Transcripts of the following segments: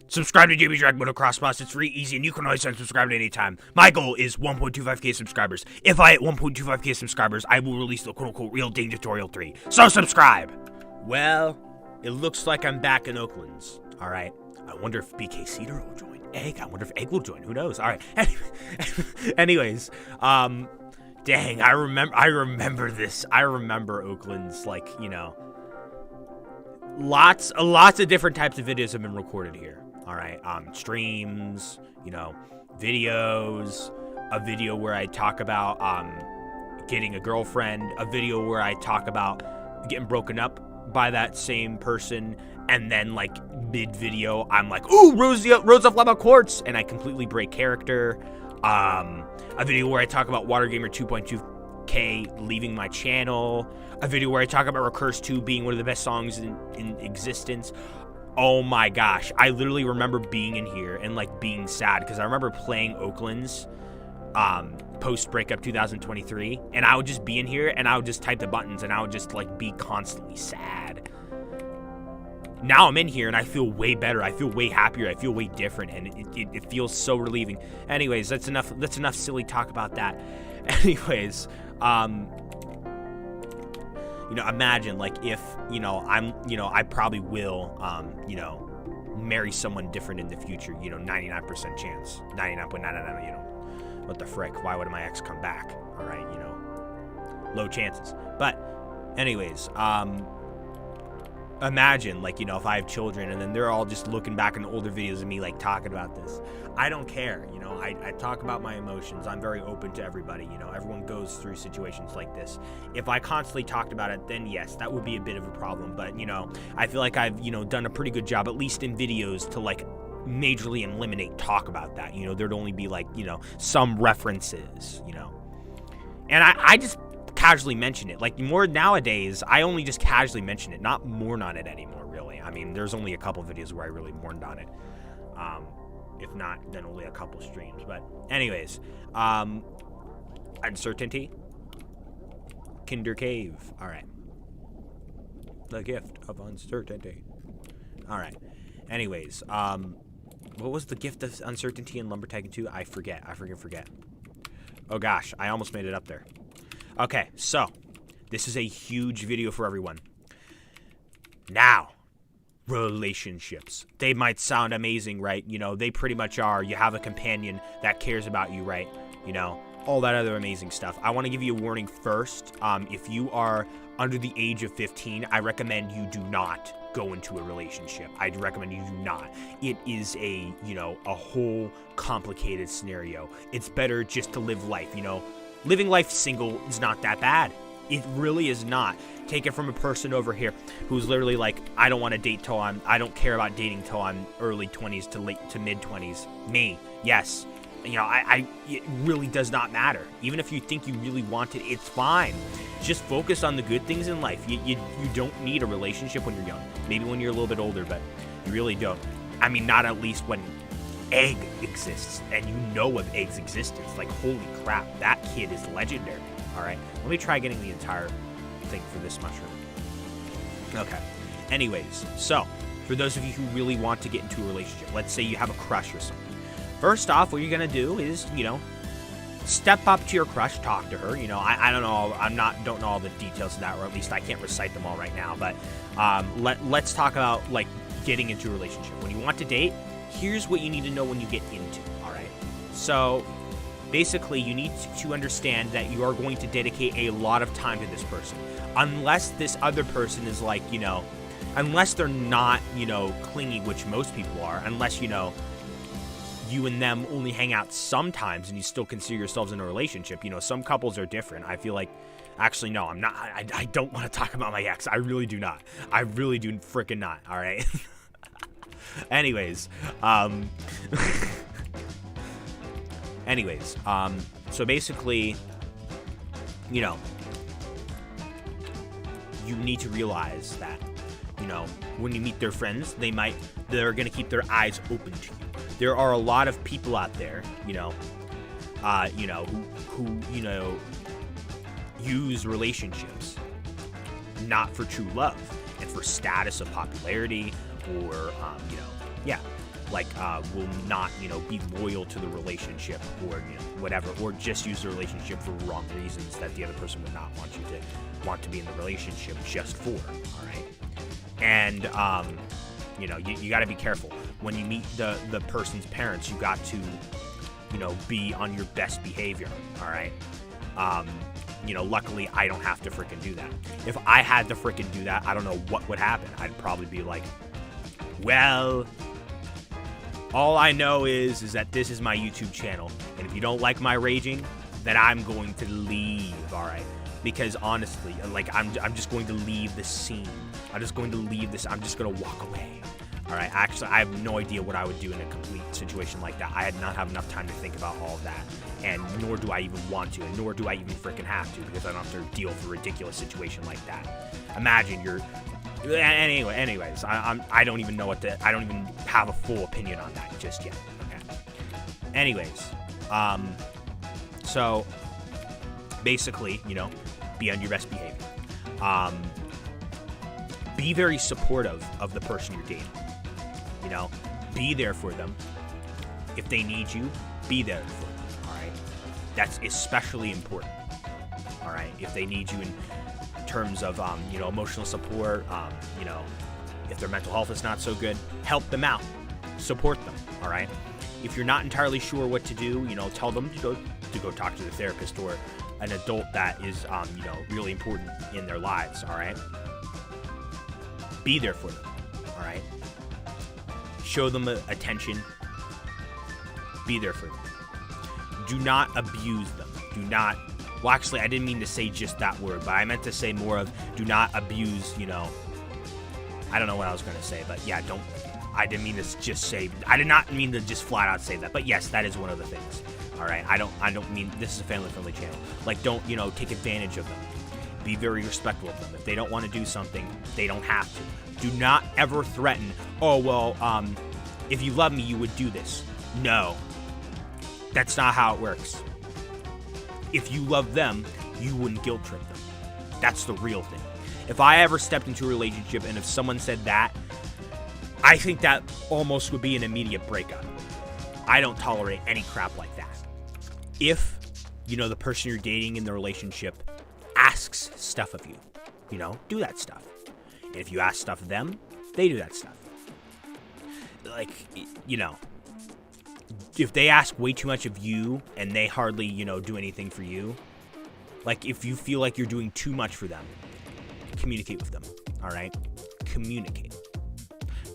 Subscribe to JB's dragmotoxboss. It's free, easy, and you can always unsubscribe at any time. My goal is 1.25k subscribers. If I hit 1.25k subscribers, I will release the quote-unquote real Ding Tutorial 3. So subscribe! Well, it looks like I'm back in Oaklands. Alright. I wonder if BK Cedar will join. Egg, I wonder if Egg will join. Who knows? Alright. Anyways, dang, I remember this. I remember Oakland's, like, you know, lots of different types of videos have been recorded here. All right, streams, you know, videos, a video where I talk about getting a girlfriend, a video where I talk about getting broken up by that same person, and then like mid-video, I'm like, ooh, Rose of Lava Quartz, and I completely break character. A video where I talk about WaterGamer 2.2K leaving my channel, a video where I talk about Recurse 2 being one of the best songs in existence. Oh my gosh, I literally remember being in here and like being sad because I remember playing Oaklands post breakup 2023, and I would just be in here and I would just type the buttons and I would just like be constantly sad. Now I'm in here and I feel way better. I feel way happier. I feel way different, and it feels so relieving. Anyways, that's enough silly talk about that. Anyways, you know, imagine, like, if, you know, I probably will, you know, marry someone different in the future, you know, 99% chance, 99.99, you know, what the frick, why would my ex come back, all right, you know, low chances. But, anyways, imagine, like, you know, if I have children and then they're all just looking back in older videos of me, like, talking about this. I don't care, you know, I talk about my emotions. I'm very open to everybody, you know, everyone goes through situations like this. If I constantly talked about it, then yes, that would be a bit of a problem. But, you know, I feel like I've, you know, done a pretty good job, at least in videos, to, like, majorly eliminate talk about that. You know, there'd only be, like, you know, some references, you know. And I just casually mention it. Like, more nowadays, I only just casually mention it, not mourn on it anymore, really. I mean, there's only a couple videos where I really mourned on it. If not, then only a couple streams. But anyways, uncertainty, Kinder Cave. All right, the gift of uncertainty. All right. Anyways, what was the gift of uncertainty in Lumber Tycoon 2? I forget. Oh gosh, I almost made it up there. Okay, so this is a huge video for everyone. Now, relationships. They might sound amazing, right? You know, they pretty much are. You have a companion that cares about you, right? You know, all that other amazing stuff. I want to give you a warning first. If you are under the age of 15, I recommend you do not go into a relationship. I recommend you do not. It is a, you know, a whole complicated scenario. It's better just to live life, you know. Living life single is not that bad. It really is not. Take it from a person over here who's literally like, I don't want to date till I don't care about dating till I'm early 20s to late to mid 20s. Me, yes. You know, it really does not matter. Even if you think you really want it, it's fine. Just focus on the good things in life. You don't need a relationship when you're young. Maybe when you're a little bit older, but you really don't. I mean, not at least when Egg exists and you know of Egg's existence. Like, holy crap, that kid is legendary. All right, let me try getting the entire thing for this mushroom. Okay. Anyways, so for those of you who really want to get into a relationship, let's say you have a crush or something. First off, what you're gonna do is, you know, step up to your crush, talk to her. You know, I don't know, don't know all the details of that, or at least I can't recite them all right now. But let's talk about like getting into a relationship. When you want to date, here's what you need to know when you get into. All right, so basically, you need to understand that you are going to dedicate a lot of time to this person. Unless this other person is like, you know, unless they're not, you know, clingy, which most people are, unless, you know, you and them only hang out sometimes and you still consider yourselves in a relationship. You know, some couples are different. I feel like, actually, no, I'm not. I don't want to talk about my ex. I really do not. I really do freaking not, all right? Anyways, so basically, you know, you need to realize that, you know, when you meet their friends, they're going to keep their eyes open to you. There are a lot of people out there, who use relationships not for true love. And for status of popularity, or will not, be loyal to the relationship, or whatever, or just use the relationship for wrong reasons that the other person would not want to be in the relationship just for. All right, and you got to be careful when you meet the person's parents. You got to be on your best behavior. All right. Luckily I don't have to freaking do that. If I had to freaking do that, I don't know what would happen. I'd probably be like, well, all I know is that this is my YouTube channel, and if you don't like my raging, then I'm going to leave, all right? Because honestly, I'm just going to leave the scene. I'm just going to leave this. I'm just going to walk away, all right? Actually, I have no idea what I would do in a complete situation like that. I had not have enough time to think about all of that, and nor do I even want to, and nor do I even freaking have to, because I don't have to deal with a ridiculous situation like that. Imagine you're... Anyways, I don't even know I don't even have a full opinion on that just yet. Okay. Anyways, so basically, be on your best behavior. Be very supportive of the person you're dating. Be there for them. If they need you, be there for them. All right. That's especially important. All right. If they need you in terms of emotional support, if their mental health is not so good, help them out, support them. All right, if you're not entirely sure what to do, tell them to go talk to their therapist or an adult that is really important in their lives. All right, be there for them. All right, show them attention, be there for them. Do not abuse them. Do not... Well, actually, I didn't mean to say just that word, but I meant to say more of do not abuse, I don't know what I was going to say, but yeah, I didn't mean to just say, I did not mean to just flat out say that, but yes, that is one of the things. All right, I don't mean, this is a family-friendly channel. Don't, take advantage of them. Be very respectful of them. If they don't want to do something, they don't have to. Do not ever threaten, oh, well, if you love me, you would do this. No, that's not how it works. If you love them, you wouldn't guilt trip them. That's the real thing. If I ever stepped into a relationship and if someone said that, I think that almost would be an immediate breakup. I don't tolerate any crap like that. If, the person you're dating in the relationship asks stuff of you, do that stuff. And if you ask stuff of them, they do that stuff. If they ask way too much of you and they hardly, do anything for you, if you feel like you're doing too much for them, communicate with them, all right? Communicate.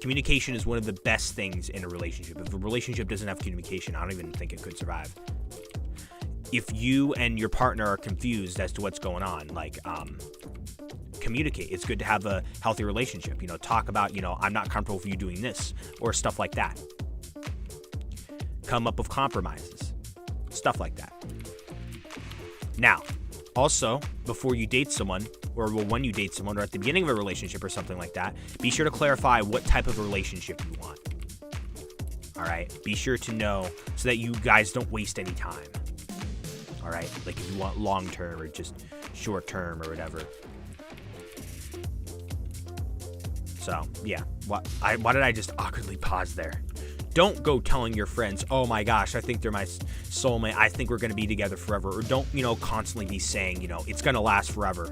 Communication is one of the best things in a relationship. If a relationship doesn't have communication, I don't even think it could survive. If you and your partner are confused as to what's going on, communicate. It's good to have a healthy relationship. Talk about, I'm not comfortable with you doing this, or stuff like that. Come up with compromises, stuff like that. Now, also, before you date someone, or when you date someone, or at the beginning of a relationship or something like that, be sure to clarify what type of relationship you want. All right? Be sure to know so that you guys don't waste any time. All right? If you want long-term or just short-term or whatever. So, yeah. Why did I just awkwardly pause there? Don't go telling your friends, oh my gosh, I think they're my soulmate. I think we're going to be together forever. Or don't, constantly be saying, it's going to last forever.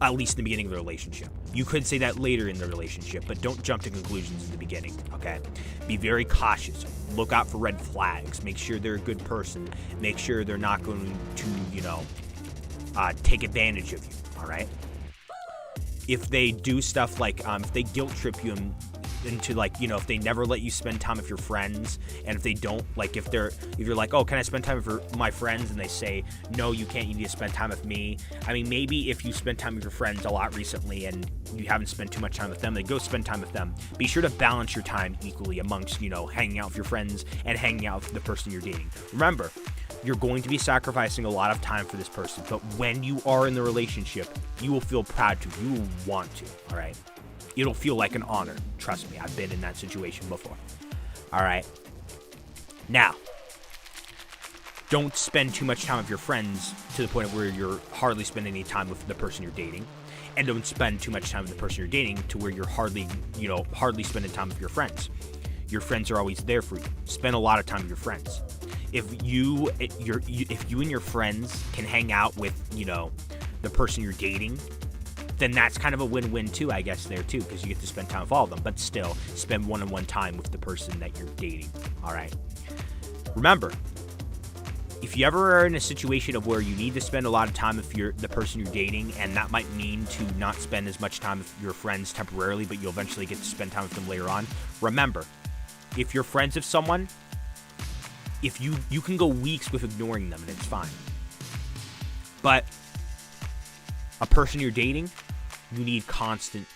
At least in the beginning of the relationship. You could say that later in the relationship, but don't jump to conclusions in the beginning, okay? Be very cautious. Look out for red flags. Make sure they're a good person. Make sure they're not going to, take advantage of you, all right? If they do stuff if they guilt trip you into if they never let you spend time with your friends, and if they don't, if you're like, oh, can I spend time with my friends, and they say, no, you can't, you need to spend time with me. I mean, maybe if you spend time with your friends a lot recently and you haven't spent too much time with them, then go spend time with them. Be sure to balance your time equally amongst, hanging out with your friends and hanging out with the person you're dating. Remember, you're going to be sacrificing a lot of time for this person, but when you are in the relationship, you will feel proud to, you will want to, all right? It'll feel like an honor. Trust me, I've been in that situation before. All right. Now, don't spend too much time with your friends to the point where you're hardly spending any time with the person you're dating. and don't spend too much time with the person you're dating to where you're hardly spending time with your friends. Your friends are always there for you. Spend a lot of time with your friends. If you and your friends can hang out with, the person you're dating, then that's kind of a win-win too, I guess, there too, because you get to spend time with all of them, but still spend one-on-one time with the person that you're dating. All right. Remember, if you ever are in a situation of where you need to spend a lot of time with the person you're dating, and that might mean to not spend as much time with your friends temporarily, but you'll eventually get to spend time with them later on, remember, if you're friends with someone, if you can go weeks with ignoring them and it's fine. But a person you're dating, you need constant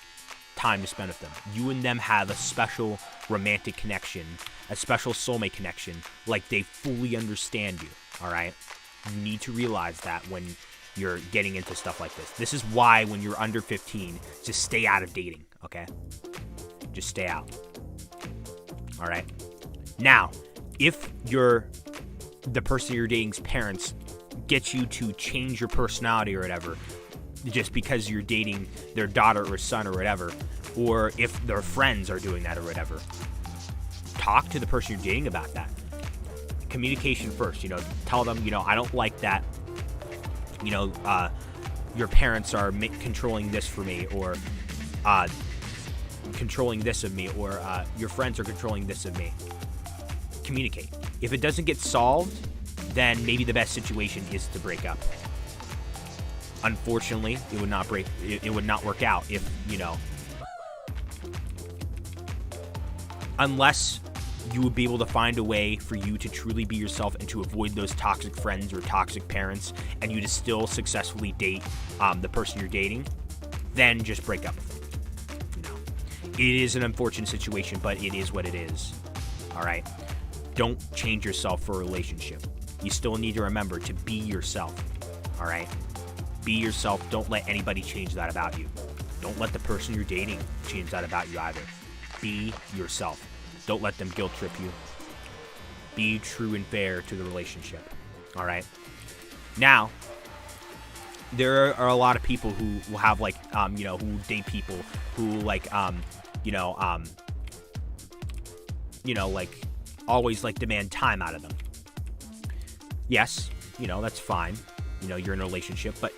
time to spend with them. You and them have a special romantic connection, a special soulmate connection, like they fully understand you, all right? You need to realize that when you're getting into stuff like this. This is why when you're under 15, just stay out of dating, okay? Just stay out. All right? Now, if the person you're dating's parents get you to change your personality or whatever, just because you're dating their daughter or son or whatever, or if their friends are doing that or whatever, talk to the person you're dating about that. Communication first, tell them, I don't like that, your parents are controlling this for me, or controlling this of me, or your friends are controlling this of me. Communicate. If it doesn't get solved, then maybe the best situation is to break up. Unfortunately, it would not work out if, unless you would be able to find a way for you to truly be yourself and to avoid those toxic friends or toxic parents, and you to still successfully date the person you're dating, then just break up with them. It is an unfortunate situation, but it is what it is. All right? Don't change yourself for a relationship. You still need to remember to be yourself. All right? Be yourself. Don't let anybody change that about you. Don't let the person you're dating change that about you either. Be yourself. Don't let them guilt trip you. Be true and fair to the relationship. All right? Now, there are a lot of people who will have who date people who always demand time out of them. Yes, that's fine. You're in a relationship, but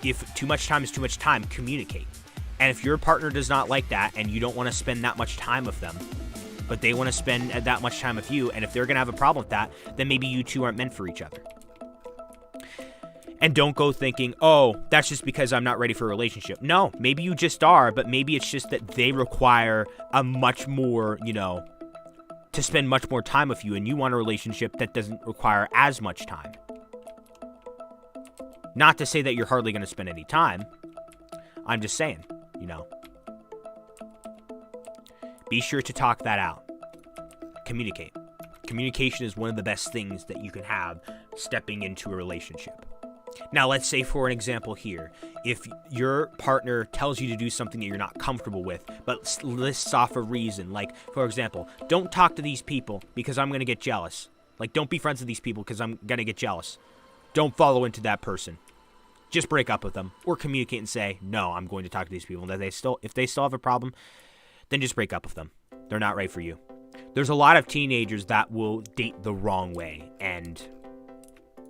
if too much time is too much time, communicate. And if your partner does not like that and you don't want to spend that much time with them, but they want to spend that much time with you, and if they're going to have a problem with that, then maybe you two aren't meant for each other. And don't go thinking, oh, that's just because I'm not ready for a relationship. No, maybe you just are, but maybe it's just that they require a much more, to spend much more time with you, and you want a relationship that doesn't require as much time. Not to say that you're hardly going to spend any time. I'm just saying, Be sure to talk that out. Communicate. Communication is one of the best things that you can have stepping into a relationship. Now, let's say for an example here, if your partner tells you to do something that you're not comfortable with, but lists off a reason, like, for example, don't talk to these people because I'm going to get jealous. Don't be friends with these people because I'm going to get jealous. Don't follow into that person. Just break up with them, or communicate and say, no, I'm going to talk to these people. And if they still have a problem, then just break up with them. They're not right for you. There's a lot of teenagers that will date the wrong way, and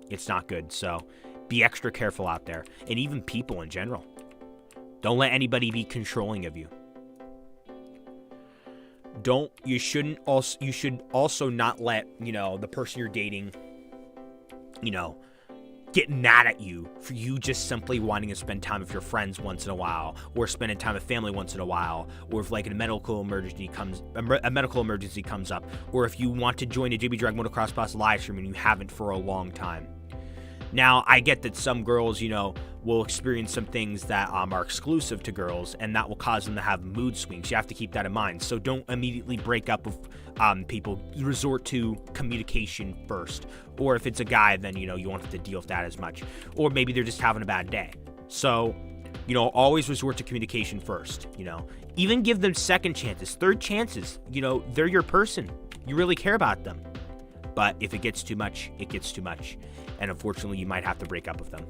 it's not good. So be extra careful out there, and even people in general. Don't let anybody be controlling of you. You should also not let, the person you're dating, get mad at you for you just simply wanting to spend time with your friends once in a while, or spending time with family once in a while, or if a medical emergency comes up, or if you want to join a dragmotoxboss live stream and you haven't for a long time. Now, I get that some girls, will experience some things that are exclusive to girls, and that will cause them to have mood swings. You have to keep that in mind. So don't immediately break up with people. Resort to communication first. Or if it's a guy, then, you won't have to deal with that as much. Or maybe they're just having a bad day. So, always resort to communication first, Even give them second chances, third chances. They're your person. You really care about them. But if it gets too much, it gets too much. And unfortunately, you might have to break up with them.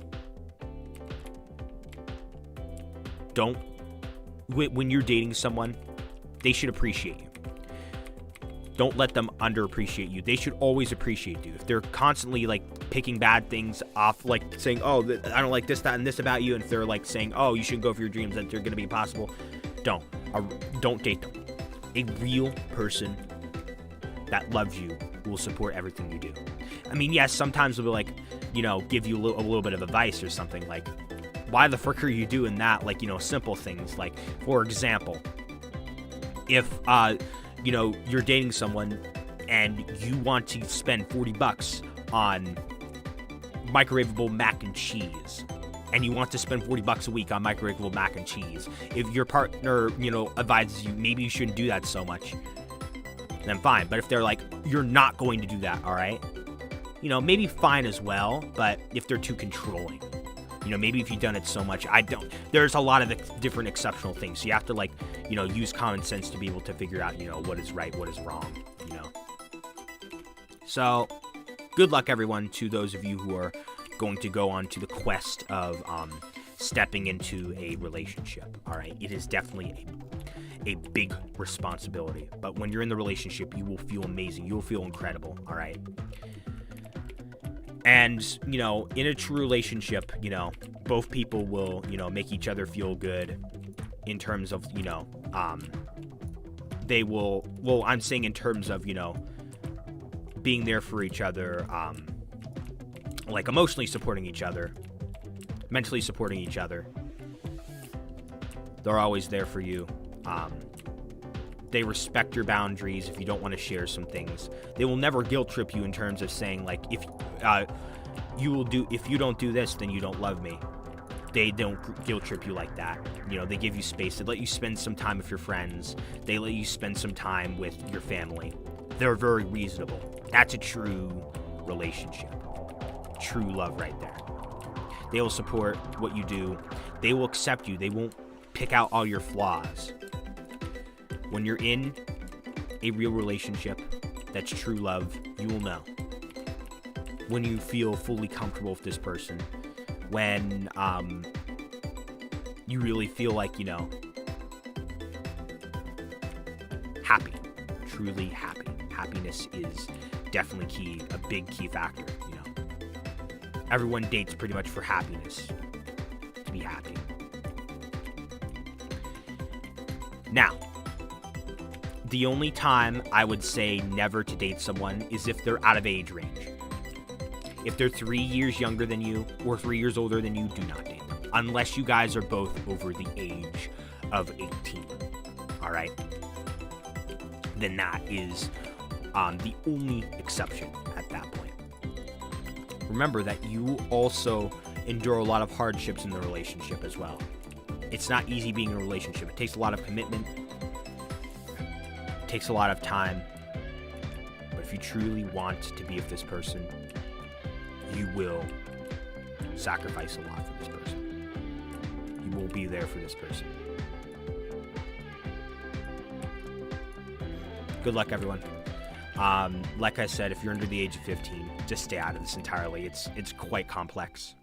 when you're dating someone, they should appreciate you. Don't let them underappreciate you. They should always appreciate you. If they're constantly like picking bad things off, like saying, oh, I don't like this, that, and this about you, and if they're like saying, oh, you shouldn't go for your dreams, that they're going to be impossible, don't date them. A real person that loves you will support everything you do. I mean, yes, sometimes they'll be like, give you a little bit of advice or something, like, why the frick are you doing that? Like, simple things. Like, for example, if, you're dating someone and you want to spend $40 on microwavable mac and cheese, and you want to spend $40 a week on microwavable mac and cheese, if your partner, advises you, maybe you shouldn't do that so much, then fine. But if they're like, you're not going to do that, all right? Maybe fine as well, but if they're too controlling, maybe if you've done it so much, there's a lot of different exceptional things. So you have to use common sense to be able to figure out, what is right, what is wrong, So good luck, everyone, to those of you who are going to go on to the quest of stepping into a relationship. All right. It is definitely a big responsibility, but when you're in the relationship, you will feel amazing. You will feel incredible. All right. And, in a true relationship, both people will, make each other feel good in terms of, they will, I'm saying in terms of, being there for each other, like emotionally supporting each other, mentally supporting each other. They're always there for you. They respect your boundaries if you don't want to share some things. They will never guilt trip you in terms of saying, like, if you don't do this, then you don't love me. They don't guilt trip you like that. They give you space. They let you spend some time with your friends. They let you spend some time with your family. They're very reasonable. That's a true relationship. True love right there. They will support what you do. They will accept you. They won't pick out all your flaws. When you're in a real relationship that's true love, you will know. When you feel fully comfortable with this person, when you really feel like, happy, truly happy. Happiness is definitely key, a big key factor, Everyone dates pretty much for happiness, to be happy. Now, the only time I would say never to date someone is if they're out of age range. If they're 3 years younger than you or 3 years older than you, do not date them. Unless you guys are both over the age of 18. All right? Then that is the only exception at that point. Remember that you also endure a lot of hardships in the relationship as well. It's not easy being in a relationship. It takes a lot of commitment. It takes a lot of time. But if you truly want to be with this person, you will sacrifice a lot for this person. You will be there for this person. Good luck, everyone. Like I said, if you're under the age of 15, just stay out of this entirely. It's quite complex.